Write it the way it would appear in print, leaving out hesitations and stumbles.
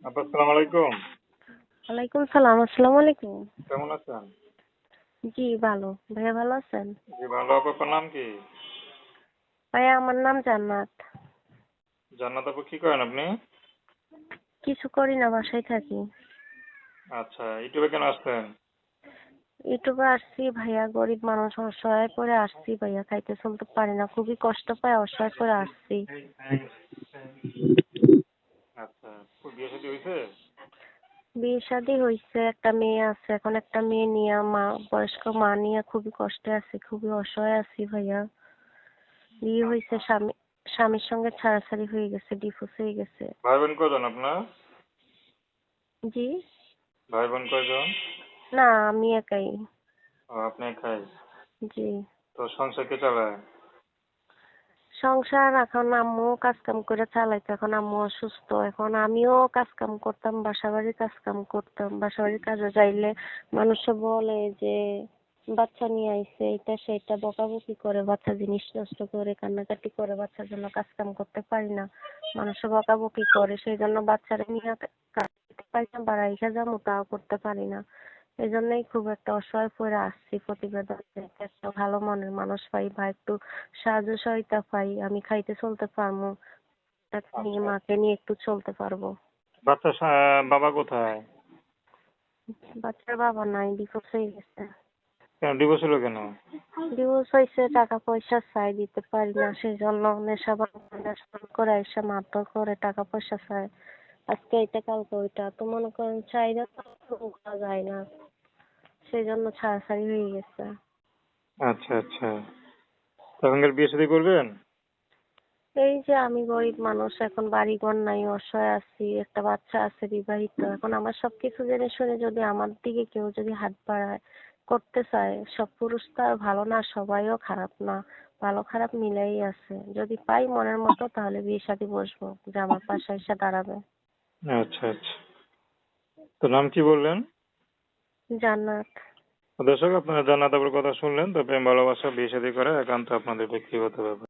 আপা আসসালামু আলাইকুম। ওয়ালাইকুম সালাম। আসসালামু আলাইকুম। কেমন আছেন? জি ভালো। ভাইয়া ভালো আছেন? জি ভালো। আপনার নাম কি? ভাইয়া আমার নাম জান্নাত। জান্নাত আপু, কি করেন আপনি? কিছু করি না, বাসায় থাকি। আচ্ছা, ইউটিউবে কেন আসছেন? ইউটিউবে আসছি ভাইয়া, গরিব মানুষ, অসহায় করে আসছি ভাইয়া, খাইতে চলতে পারি না, খুবই কষ্ট পাই, অসহায় করে আসছি। আচ্ছা, বিয়ে শাদী হয়েছে? বিয়ে শাদী হয়েছে, একটা মেয়ে আছে। এখন একটা মেয়ে নিয়ে, বয়স্ক মা নিয়ে খুবই কষ্টে আছি, খুবই অসহায় আছি ভাইয়া। বিয়ে হয়েছে, স্বামীর সঙ্গে ছাড়াছাড়ি হয়ে গেছে, ডিভোর্স হয়ে গেছে। ভাই বোন কয়জন আপনার? জি ভাই বোন কয়জন? না, আমি একাই। ও, আপনি একাই? জি। তো সংসার কে চালায়? সংসার এখন আম্মু কাজ কাম করে চালাইতো, এখন আম্মু অসুস্থ। এখন আমিও কাজ কাম করতাম, বাসাবাড়ির কাজ কাম করতাম। বাসাবাড়ির কাজে যাইলে মানুষে বলে যে বাচ্চা নিয়ে আইছে, এটা সেটা বকাবকি করে, বাচ্চা জিনিস নষ্ট করে, কান্নাকাটি করে, বাচ্চার জন্য কাজ কাম করতে পারি না, মানুষে বকাবকি করে। সেই জন্য বাচ্চারা নিয়ে কাজ করতে পারি না, বা রাইখা যাবো তাও করতে পারি না। এই জন্যই খুব একটা অসহায় পড়ে আসছি। প্রতিবেদন দেখে একটা ভালো মনের মানুষ পাই বা একটু সাহায্য সহায়তা পাই, আমি খাইতে চলতে পারবো, তাকে নিয়ে, আচ্ছা, মাকে নিয়ে একটু চলতে পারবো। বাচ্চা বাবা কোথায়? বাচ্চার বাবা নাই, ডিভোর্স হয়ে গেছে। কেন ডিভোর্স হলো কেন? ডিভোর্স হয়েছে, টাকা পয়সা চাই, দিতে পারি না, সেই জন্য নেশা করে এসে মারধর করে, টাকা পয়সা চাই, আজকে এটা কালকে ওইটা। তো মনে করেন চাইলে তো করা যায় না, সেই জন্য ছাড়াছাড়ি হয়ে গেছে। আচ্ছা আচ্ছা, তখনকার বিয়ে শাদী করবেন? এই যে আমি গরিব মানুষ, এখন বাড়ি ঘর নাই, অসহায় আছি, একটা বাচ্চা আছে বিবাহিত। এখন আমার সবকিছু জেনে শুনে যদি আমার দিকে কেউ যদি হাত বাড়ায়, করতে চায়, সব পুরুষ তো আর ভালো না, সবাইও খারাপ না, ভালো খারাপ মিলাই আছে। যদি পাই মনের মতো তাহলে বিয়ে শাদী বসবো, যে আমার পাশে এসে দাঁড়াবে। আচ্ছা আচ্ছা, তো নাম কি বললেন? জান্নাত। দর্শক, আপনারা জান্নাত আপুর কথা শুনলেন। তো প্রেম ভালোবাসা বিয়ে শাদী করা একান্ত আপনাদের ব্যক্তিগত ব্যাপার।